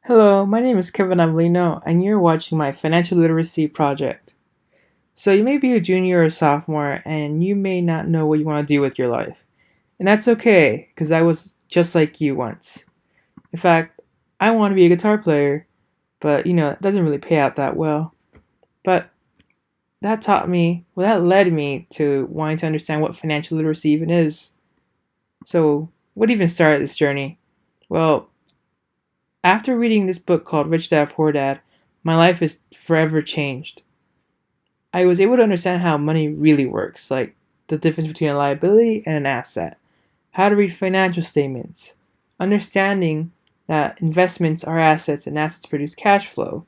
Hello, my name is Kevin Avellino, and you're watching my financial literacy project. So, you may be a junior or a sophomore, and you may not know what you want to do with your life. And that's okay, because I was just like you once. In fact, I want to be a guitar player, but it doesn't really pay out that well. But that led me to wanting to understand what financial literacy even is. So, what even started this journey? Well, after reading this book called Rich Dad Poor Dad, my life is forever changed. I was able to understand how money really works, like the difference between a liability and an asset, how to read financial statements, understanding that investments are assets and assets produce cash flow.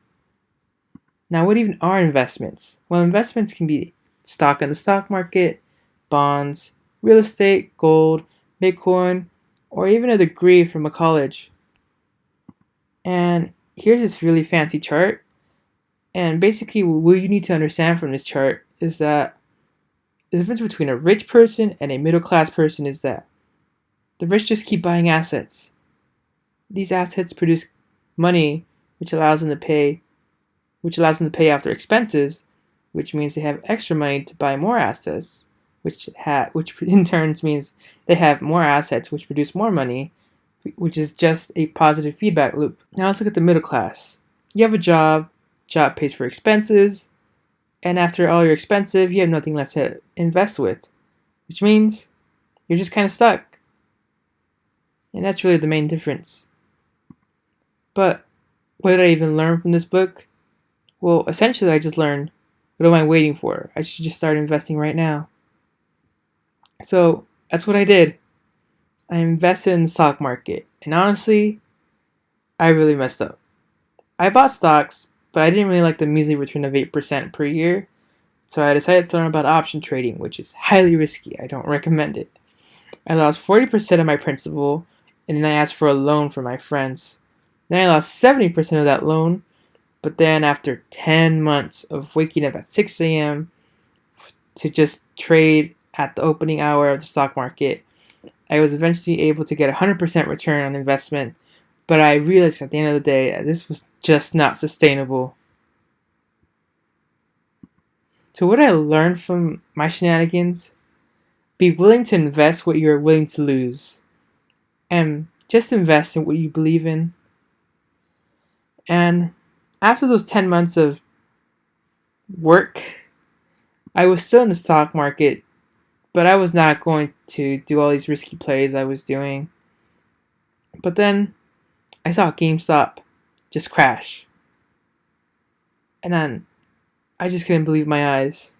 Now, what even are investments? Well, investments can be stock in the stock market, bonds, real estate, gold, Bitcoin, or even a degree from a college. And here's this really fancy chart. And basically, what you need to understand from this chart is that the difference between a rich person and a middle class person is that the rich just keep buying assets. These assets produce money, which allows them to pay, off their expenses, which means they have extra money to buy more assets, which in turn means they have more assets, which produce more money, which is just a positive feedback loop. Now let's look at the middle class. You have a job pays for expenses, and after all your expenses, you have nothing left to invest with, which means you're just kind of stuck. And that's really the main difference. But what did I even learn from this book? Well, essentially, I just learned, what am I waiting for? I should just start investing right now. So that's what I did. I invested in the stock market, and honestly, I really messed up. I bought stocks, but I didn't really like the measly return of 8% per year, so I decided to learn about option trading, which is highly risky. I don't recommend it. I lost 40% of my principal, and then I asked for a loan from my friends. Then I lost 70% of that loan, but then after 10 months of waking up at 6 a.m. to just trade at the opening hour of the stock market, I was eventually able to get a 100% return on investment, but I realized at the end of the day that this was just not sustainable. So what I learned from my shenanigans: be willing to invest what you're willing to lose. And just invest in what you believe in. And after those 10 months of work, I was still in the stock market, but I was not going to do all these risky plays I was doing. But then I saw GameStop just crash. And then I just couldn't believe my eyes.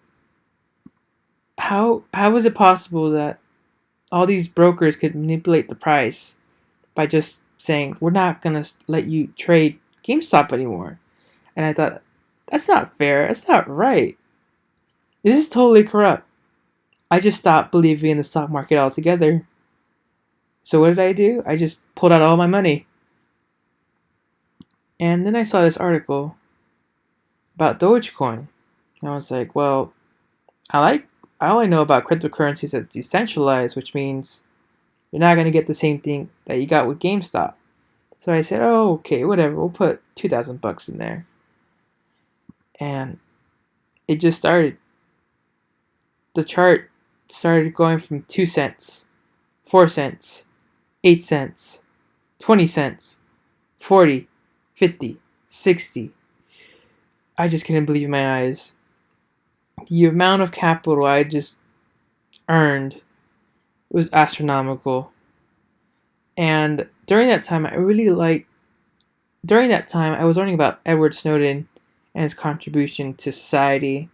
How was it possible that all these brokers could manipulate the price by just saying, we're not going to let you trade GameStop anymore? And I thought, that's not fair. That's not right. This is totally corrupt. I just stopped believing in the stock market altogether. So what did I do? I just pulled out all my money. And then I saw this article about Dogecoin. And I was like, well, I only know about cryptocurrencies that's decentralized, which means you're not going to get the same thing that you got with GameStop. So I said, oh, okay, whatever. We'll put $2,000 in there. And it just started. The chart started going from 2 cents, 4 cents, 8 cents, 20 cents, 40, 50, 60. I just couldn't believe my eyes. The amount of capital I just earned was astronomical. And during that time, I was learning about Edward Snowden and his contribution to society.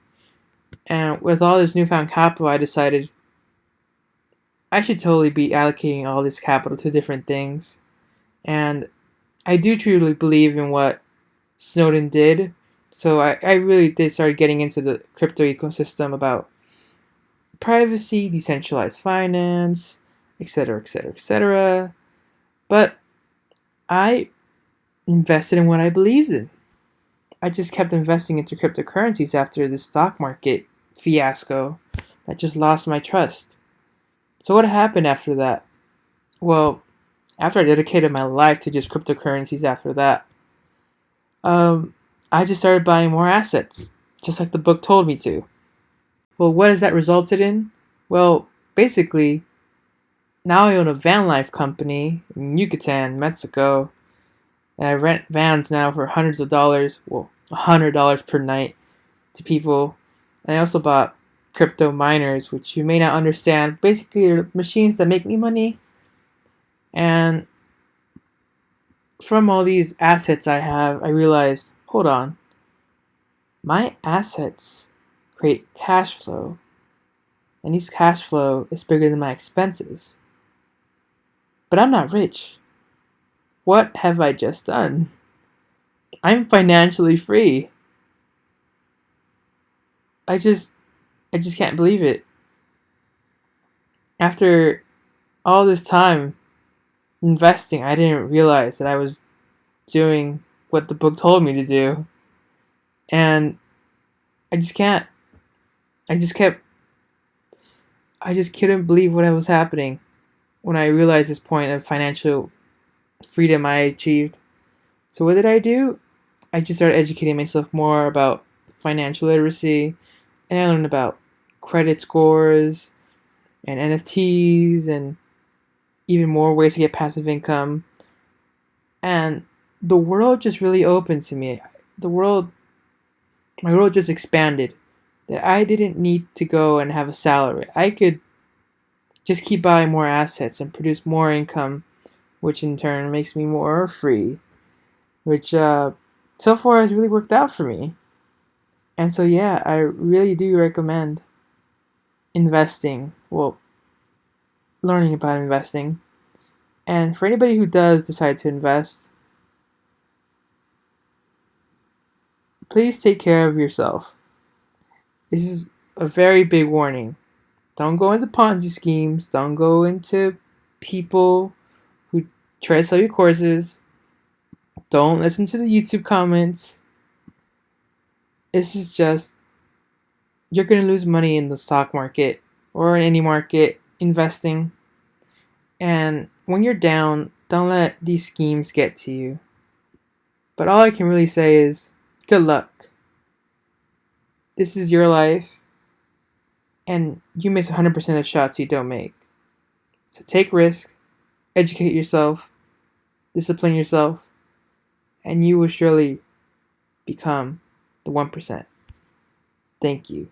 And with all this newfound capital, I decided I should totally be allocating all this capital to different things. And I do truly believe in what Snowden did. So I really did start getting into the crypto ecosystem about privacy, decentralized finance, etc., etc., etc. But I invested in what I believed in. I just kept investing into cryptocurrencies after the stock market fiasco that just lost my trust. So what happened after that? Well, after I dedicated my life to just cryptocurrencies after that, Um, I just started buying more assets, just like the book told me to. Well, what has that resulted in? Well, basically, now I own a van life company in Yucatan, Mexico, and I rent vans now for hundreds of dollars, well, $100 per night to people. And I also bought crypto miners, which you may not understand. Basically, they're machines that make me money. And from all these assets I have, I realized, hold on, my assets create cash flow, and this cash flow is bigger than my expenses. But I'm not rich. What have I just done? I'm financially free. I just I just can't believe it. After all this time investing, I didn't realize that I was doing what the book told me to do. And I just can't I just kept I just couldn't believe what was happening when I realized this point of financial freedom I achieved. So what did I do? I just started educating myself more about financial literacy, and I learned about credit scores and NFTs and even more ways to get passive income. And the world just really opened to me. The world, my world just expanded. That I didn't need to go and have a salary. I could just keep buying more assets and produce more income, which in turn makes me more free, which so far has really worked out for me. And so, yeah, I really do recommend investing. Well, learning about investing. And for anybody who does decide to invest, please take care of yourself. This is a very big warning. Don't go into Ponzi schemes. Don't go into people who try to sell you courses. Don't listen to the YouTube comments. This is just, you're going to lose money in the stock market or in any market investing. And when you're down, don't let these schemes get to you. But all I can really say is good luck. This is your life, and you miss 100% of shots you don't make. So take risk, educate yourself, discipline yourself, and you will surely become the 1%. Thank you.